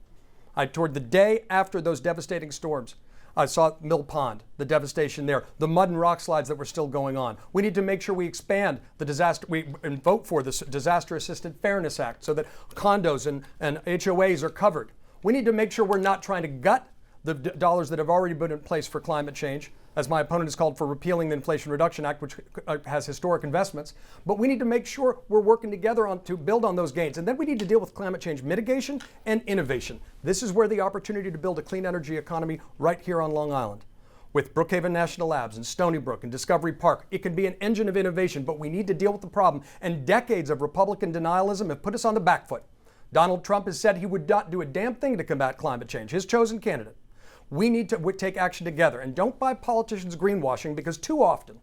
I toured the day after those devastating storms. I saw Mill Pond, the devastation there, the mud and rock slides that were still going on. We need to make sure we expand the disaster, and vote for the Disaster Assisted Fairness Act so that condos and HOAs are covered. We need to make sure we're not trying to gut the dollars that have already been in place for climate change, as my opponent has called for repealing the Inflation Reduction Act, which has historic investments. But we need to make sure we're working together to build on those gains. And then we need to deal with climate change mitigation and innovation. This is where the opportunity to build a clean energy economy right here on Long Island. With Brookhaven National Labs and Stony Brook and Discovery Park, it can be an engine of innovation, but we need to deal with the problem. And decades of Republican denialism have put us on the back foot. Donald Trump has said he would not do a damn thing to combat climate change, his chosen candidate. We need to take action together, and don't buy politicians greenwashing, because too often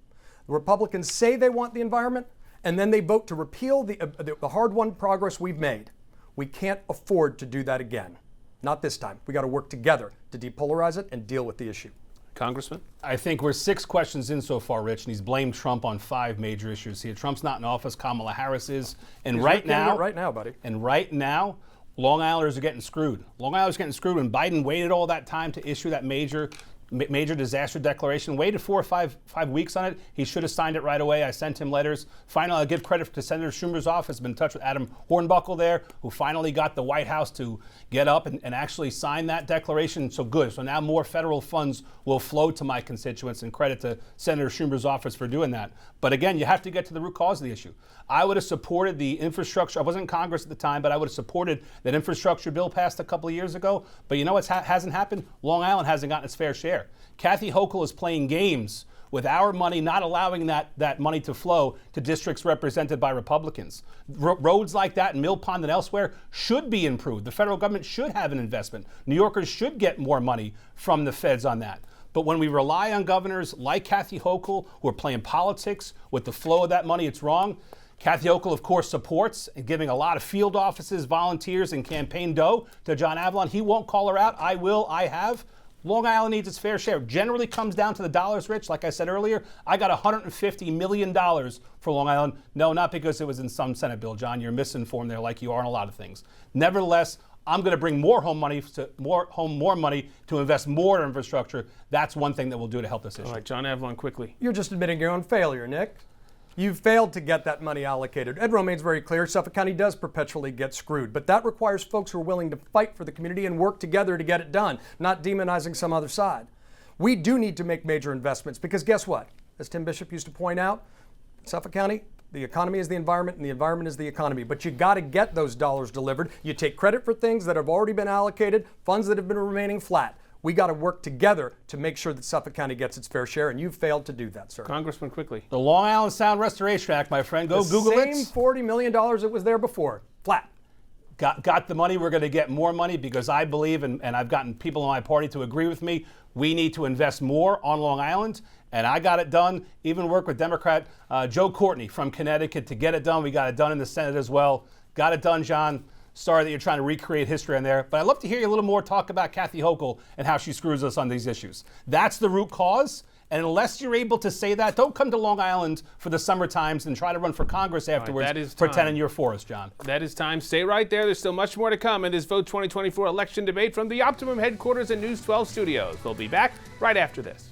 the Republicans say they want the environment and then they vote to repeal the hard-won progress we've made. We can't afford to do that again. Not this time. We got to work together to depolarize it and deal with the issue. Congressman? I think we're 6 questions in so far, Rich, and he's blamed Trump on 5 major issues here. Trump's not in office, Kamala Harris is. And right now, buddy. And right now, Long Islanders are getting screwed. Long Islanders are getting screwed, and Biden waited all that time to issue that major disaster declaration, waited 4 or 5 weeks on it. He should have signed it right away. I sent him letters. Finally, I'll give credit to Senator Schumer's office. Been in touch with Adam Hornbuckle there, who finally got the White House to get up and actually sign that declaration. So good. So now more federal funds will flow to my constituents, and credit to Senator Schumer's office for doing that. But again, you have to get to the root cause of the issue. I would have supported the infrastructure. I wasn't in Congress at the time, but I would have supported that infrastructure bill passed a couple of years ago. But you know what hasn't happened? Long Island hasn't gotten its fair share. Kathy Hochul is playing games with our money, not allowing that money to flow to districts represented by Republicans. Roads like that in Mill Pond and elsewhere should be improved. The federal government should have an investment. New Yorkers should get more money from the feds on that. But when we rely on governors like Kathy Hochul, who are playing politics with the flow of that money, it's wrong. Kathy Hochul, of course, supports and giving a lot of field offices, volunteers, and campaign dough to John Avlon. He won't call her out. I will. I have. Long Island needs its fair share. Generally comes down to the dollars, Rich. Like I said earlier, I got $150 million for Long Island. No, not because it was in some Senate bill, John. You're misinformed there, like you are on a lot of things. Nevertheless, I'm going to bring more money to invest more in infrastructure. That's one thing that we'll do to help this issue. All right, John Avlon, quickly. You're just admitting your own failure, Nick. You've failed to get that money allocated. Ed Romaine's very clear. Suffolk County does perpetually get screwed, but that requires folks who are willing to fight for the community and work together to get it done, not demonizing some other side. We do need to make major investments because guess what? As Tim Bishop used to point out, Suffolk County, the economy is the environment and the environment is the economy, but you got to get those dollars delivered. You take credit for things that have already been allocated, funds that have been remaining flat. We got to work together to make sure that Suffolk County gets its fair share, and you've failed to do that, sir. Congressman, quickly. The Long Island Sound Restoration Act, my friend. Go Google it. The same $40 million that was there before. Flat. Got the money. We're going to get more money because I believe, and I've gotten people in my party to agree with me, we need to invest more on Long Island. And I got it done, even work with Democrat Joe Courtney from Connecticut to get it done. We got it done in the Senate as well. Got it done, John. Sorry that you're trying to recreate history on there, but I'd love to hear you a little more talk about Kathy Hochul and how she screws us on these issues. That's the root cause, and unless you're able to say that, don't come to Long Island for the summer times and try to run for Congress afterwards pretending you're for us, John. That is time. Stay right there. There's still much more to come in this Vote 2024 election debate from the Optimum headquarters and News 12 studios. We'll be back right after this.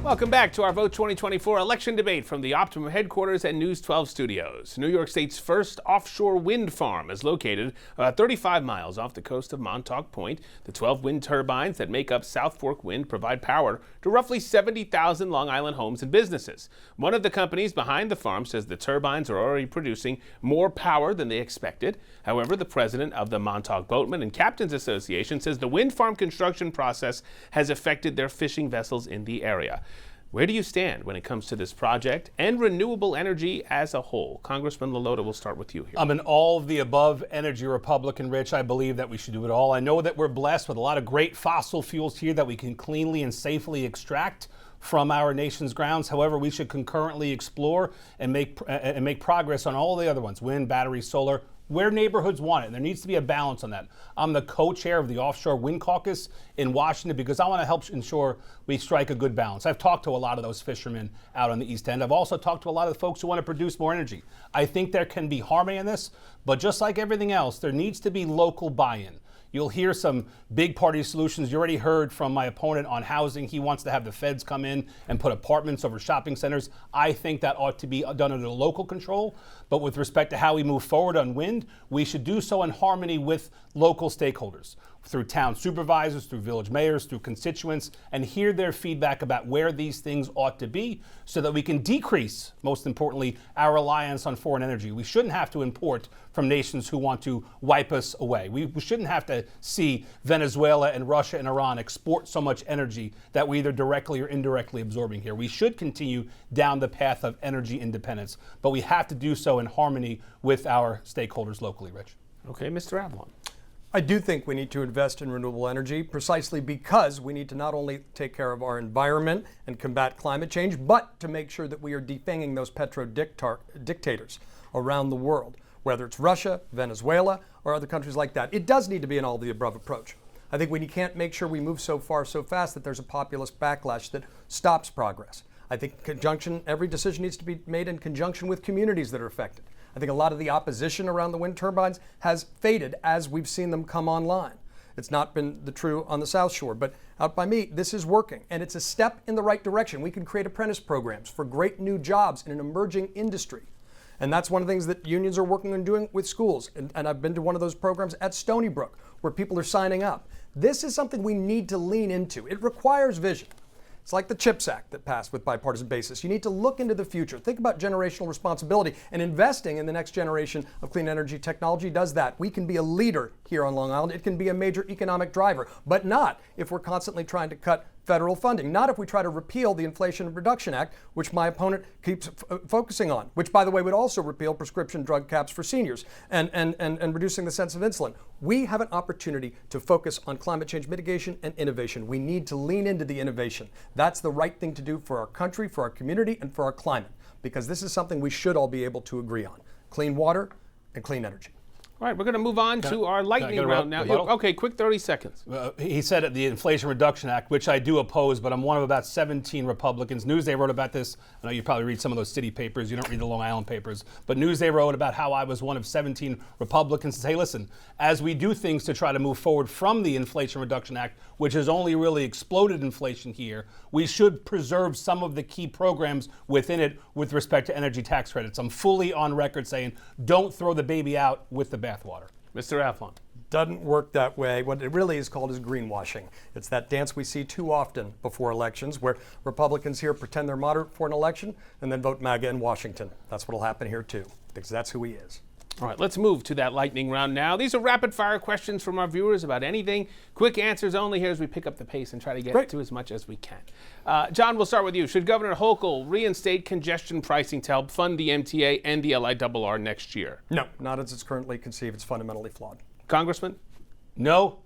Welcome back to our Vote 2024 election debate from the Optimum headquarters and News 12 studios. New York State's first offshore wind farm is located about 35 miles off the coast of Montauk Point. The 12 wind turbines that make up South Fork Wind provide power to roughly 70,000 Long Island homes and businesses. One of the companies behind the farm says the turbines are already producing more power than they expected. However, the president of the Montauk Boatmen and Captains Association says the wind farm construction process has affected their fishing vessels in the area. Where do you stand when it comes to this project and renewable energy as a whole? Congressman LaLota, we'll start with you here. I'm an all-of-the-above energy Republican, Rich. I believe that we should do it all. I know that we're blessed with a lot of great fossil fuels here that we can cleanly and safely extract from our nation's grounds. However, we should concurrently explore and make progress on all the other ones, wind, battery, solar, where neighborhoods want it. And there needs to be a balance on that. I'm the co-chair of the Offshore Wind Caucus in Washington because I want to help ensure we strike a good balance. I've talked to a lot of those fishermen out on the East End. I've also talked to a lot of the folks who want to produce more energy. I think there can be harmony in this, but just like everything else, there needs to be local buy-in. You'll hear some big party solutions. You already heard from my opponent on housing. He wants to have the feds come in and put apartments over shopping centers. I think that ought to be done under local control. But with respect to how we move forward on wind, we should do so in harmony with local stakeholders, through town supervisors, through village mayors, through constituents, and hear their feedback about where these things ought to be so that we can decrease, most importantly, our reliance on foreign energy. We shouldn't have to import from nations who want to wipe us away. We shouldn't have to to see Venezuela and Russia and Iran export so much energy that we either directly or indirectly absorbing here. We should continue down the path of energy independence, but we have to do so in harmony with our stakeholders locally, Rich. Okay, Mr. Avlon. I do think we need to invest in renewable energy precisely because we need to not only take care of our environment and combat climate change, but to make sure that we are defanging those petro-dictators around the world, whether it's Russia, Venezuela, or other countries like that. It does need to be an all-of-the-above approach. I think we can't make sure we move so far so fast that there's a populist backlash that stops progress. I think every decision needs to be made in conjunction with communities that are affected. I think a lot of the opposition around the wind turbines has faded as we've seen them come online. It's not been true on the South Shore, but out by me, this is working, and it's a step in the right direction. We can create apprentice programs for great new jobs in an emerging industry. And that's one of the things that unions are working on doing with schools. And I've been to one of those programs at Stony Brook where people are signing up. This is something we need to lean into. It requires vision. It's like the CHIPS Act that passed with bipartisan basis. You need to look into the future. Think about generational responsibility, and investing in the next generation of clean energy technology does that. We can be a leader here on Long Island. It can be a major economic driver, but not if we're constantly trying to cut federal funding, not if we try to repeal the Inflation Reduction Act, which my opponent keeps focusing on, which, by the way, would also repeal prescription drug caps for seniors and reducing the sense of insulin. We have an opportunity to focus on climate change mitigation and innovation. We need to lean into the innovation. That's the right thing to do for our country, for our community, and for our climate, because this is something we should all be able to agree on: clean water and clean energy. All right, we're going to move on to our lightning round now. Okay, quick 30 seconds. He said the Inflation Reduction Act, which I do oppose, but I'm one of about 17 Republicans. Newsday wrote about this. I know you probably read some of those city papers. You don't read the Long Island papers. But Newsday wrote about how I was one of 17 Republicans to say, listen, as we do things to try to move forward from the Inflation Reduction Act, which has only really exploded inflation here, we should preserve some of the key programs within it with respect to energy tax credits. I'm fully on record saying don't throw the baby out with the bathwater. Mr. Avlon. Doesn't work that way. What it really is called is greenwashing. It's that dance we see too often before elections where Republicans here pretend they're moderate for an election and then vote MAGA in Washington. That's what will happen here too, because that's who he is. All right, let's move to that lightning round now. These are rapid fire questions from our viewers about anything. Quick answers only here as we pick up the pace and try to get to as much as we can. John, we'll start with you. Should Governor Hochul reinstate congestion pricing to help fund the MTA and the LIRR next year? No, not as it's currently conceived. It's fundamentally flawed. Congressman? No.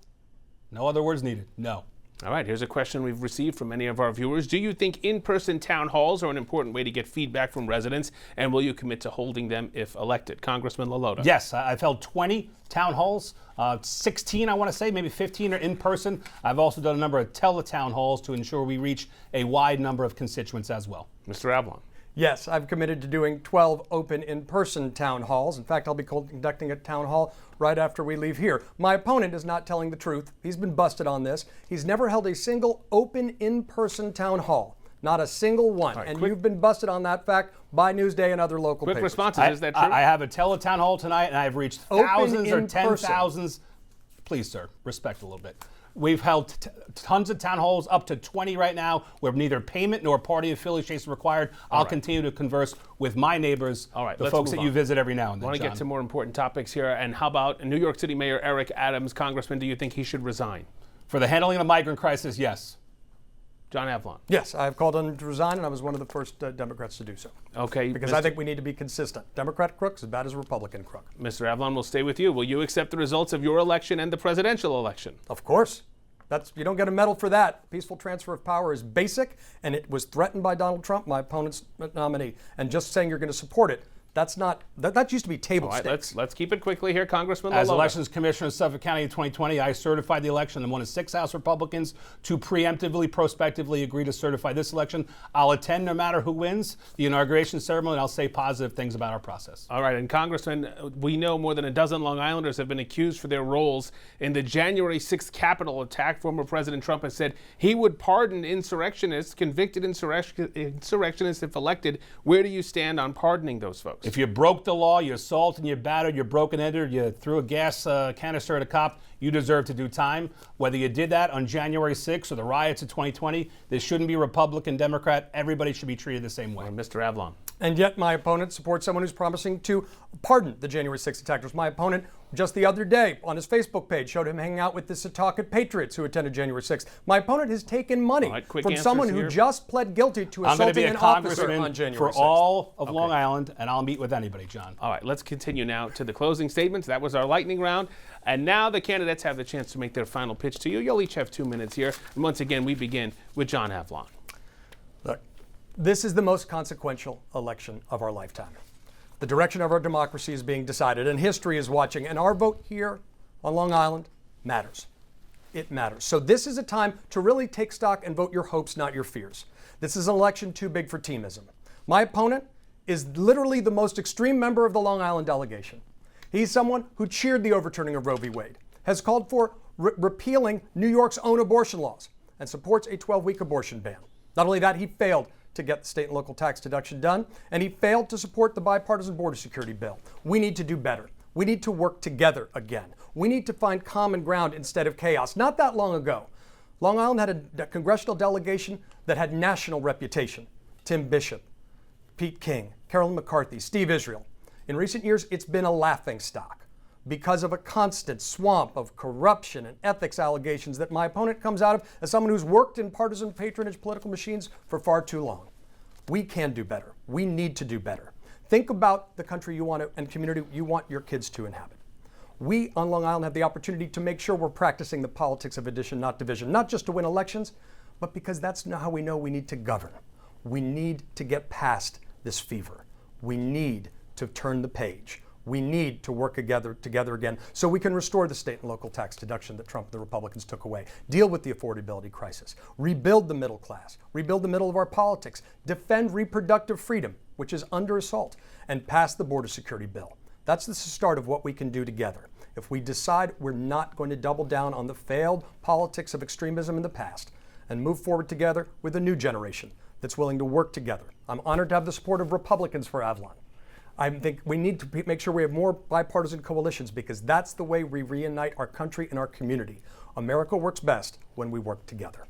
No other words needed. No. All right, here's a question we've received from many of our viewers. Do you think in-person town halls are an important way to get feedback from residents, and will you commit to holding them if elected? Congressman LaLota. Yes, I've held 20 town halls, 16, I want to say, maybe 15 are in person. I've also done a number of tele-town halls to ensure we reach a wide number of constituents as well. Mr. Avlon. Yes, I've committed to doing 12 open in-person town halls. In fact, I'll be conducting a town hall right after we leave here. My opponent is not telling the truth. He's been busted on this. He's never held a single open in-person town hall. Not a single one. Right, and you've been busted on that fact by Newsday and other local papers. Quick responses, is that true? I have a tele-town hall tonight, and I've reached thousands or 10,000s. Please, sir, respect a little bit. We've held tons of town halls, up to 20 right now, where neither payment nor party affiliation required. I'll continue to converse with my neighbors, the folks that you visit every now and then. I want to get to more important topics here. And how about New York City Mayor Eric Adams? Congressman, do you think he should resign? For the handling of the migrant crisis, yes. John Avlon. Yes, I've called on him to resign, and I was one of the first Democrats to do so. Okay. Because I think we need to be consistent. Democrat crook's as bad as Republican crook. Mr. Avlon, we'll stay with you. Will you accept the results of your election and the presidential election? Of course. You don't get a medal for that. Peaceful transfer of power is basic, and it was threatened by Donald Trump, my opponent's nominee. And just saying you're going to support it, that used to be table stakes. Let's keep it quickly here, Congressman LaLota. As Elections Commissioner of Suffolk County in 2020, I certified the election. I'm one of 6 House Republicans to preemptively, prospectively agree to certify this election. I'll attend no matter who wins the inauguration ceremony, and I'll say positive things about our process. All right, and Congressman, we know more than a dozen Long Islanders have been accused for their roles in the January 6th Capitol attack. Former President Trump has said he would pardon insurrectionists, convicted insurrectionists if elected. Where do you stand on pardoning those folks? If you broke the law, you assaulted, you battered, you broken-entered, you threw a gas canister at a cop, you deserve to do time. Whether you did that on January 6th or the riots of 2020, this shouldn't be Republican, Democrat. Everybody should be treated the same way. Mr. Avlon. And yet my opponent supports someone who's promising to pardon the January 6th attackers. My opponent just the other day on his Facebook page showed him hanging out with the Setauket Patriots who attended January 6th. My opponent has taken money from someone who just pled guilty to assaulting an officer on January 6th. For all of Long Island, and I'll meet with anybody, John. All right, let's continue now to the closing statements. That was our lightning round. And now the candidates have the chance to make their final pitch to you. You'll each have 2 minutes here. And once again, we begin with John Avlon. Look, this is the most consequential election of our lifetime. The direction of our democracy is being decided, and history is watching, and our vote here on Long Island matters. It matters. So this is a time to really take stock and vote your hopes, not your fears. This is an election too big for teamism. My opponent is literally the most extreme member of the Long Island delegation. He's someone who cheered the overturning of Roe v. Wade, has called for repealing New York's own abortion laws, and supports a 12-week abortion ban. Not only that, he failed to get the state and local tax deduction done, and he failed to support the bipartisan border security bill. We need to do better. We need to work together again. We need to find common ground instead of chaos. Not that long ago, Long Island had a congressional delegation that had national reputation. Tim Bishop, Pete King, Carolyn McCarthy, Steve Israel. In recent years, it's been a laughingstock because of a constant swamp of corruption and ethics allegations that my opponent comes out of as someone who's worked in partisan patronage political machines for far too long. We can do better. We need to do better. Think about the country you want to, and community you want your kids to inhabit. We on Long Island have the opportunity to make sure we're practicing the politics of addition, not division, not just to win elections, but because that's how we know we need to govern. We need to get past this fever. We need to turn the page. We need to work together again so we can restore the state and local tax deduction that Trump and the Republicans took away, deal with the affordability crisis, rebuild the middle class, rebuild the middle of our politics, defend reproductive freedom, which is under assault, and pass the border security bill. That's the start of what we can do together. If we decide we're not going to double down on the failed politics of extremism in the past and move forward together with a new generation that's willing to work together. I'm honored to have the support of Republicans for Avlon. I think we need to make sure we have more bipartisan coalitions because that's the way we reunite our country and our community. America works best when we work together.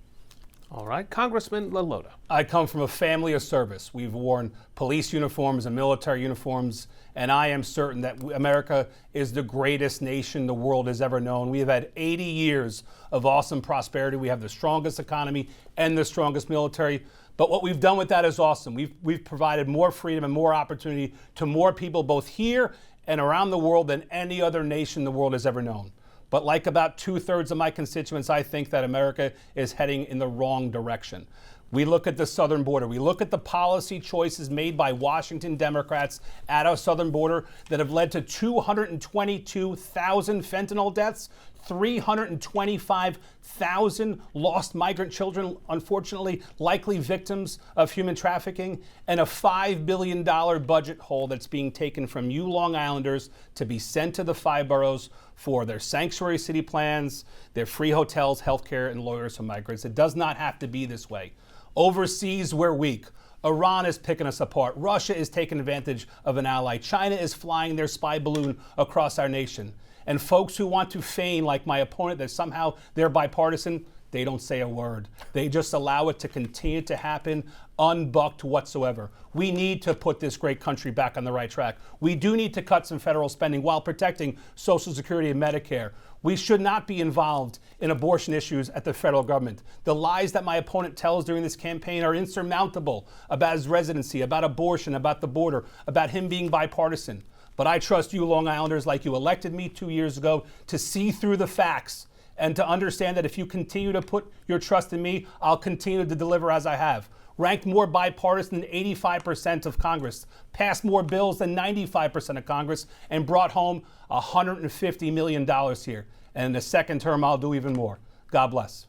All right, Congressman LaLota. I come from a family of service. We've worn police uniforms and military uniforms, and I am certain that America is the greatest nation the world has ever known. We have had 80 years of awesome prosperity. We have the strongest economy and the strongest military. But what we've done with that is awesome. We've provided more freedom and more opportunity to more people both here and around the world than any other nation the world has ever known. But like about 2/3 of my constituents, I think that America is heading in the wrong direction. We look at the southern border. We look at the policy choices made by Washington Democrats at our southern border that have led to 222,000 fentanyl deaths, 325,000 lost migrant children, unfortunately, likely victims of human trafficking, and a $5 billion budget hole that's being taken from you Long Islanders to be sent to the 5 boroughs for their sanctuary city plans, their free hotels, healthcare, and lawyers for migrants. It does not have to be this way. Overseas, we're weak. Iran is picking us apart. Russia is taking advantage of an ally. China is flying their spy balloon across our nation. And folks who want to feign, like my opponent, that somehow they're bipartisan, they don't say a word. They just allow it to continue to happen unbucked whatsoever. We need to put this great country back on the right track. We do need to cut some federal spending while protecting Social Security and Medicare. We should not be involved in abortion issues at the federal government. The lies that my opponent tells during this campaign are insurmountable about his residency, about abortion, about the border, about him being bipartisan. But I trust you Long Islanders, like you elected me 2 years ago, to see through the facts and to understand that if you continue to put your trust in me, I'll continue to deliver as I have. Ranked more bipartisan than 85% of Congress, passed more bills than 95% of Congress, and brought home $150 million here. And in the second term, I'll do even more. God bless.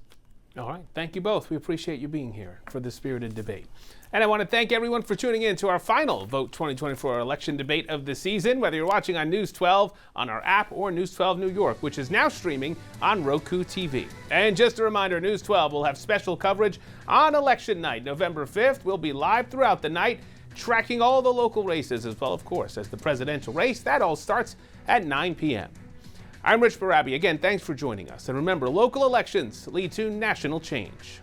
All right. Thank you both. We appreciate you being here for this spirited debate. And I want to thank everyone for tuning in to our final Vote 2024 election debate of the season, whether you're watching on News 12, on our app, or News 12 New York, which is now streaming on Roku TV. And just a reminder, News 12 will have special coverage on election night, November 5th. We'll be live throughout the night, tracking all the local races as well, of course, as the presidential race. That all starts at 9 p.m. I'm Rich Barabi. Again, thanks for joining us. And remember, local elections lead to national change.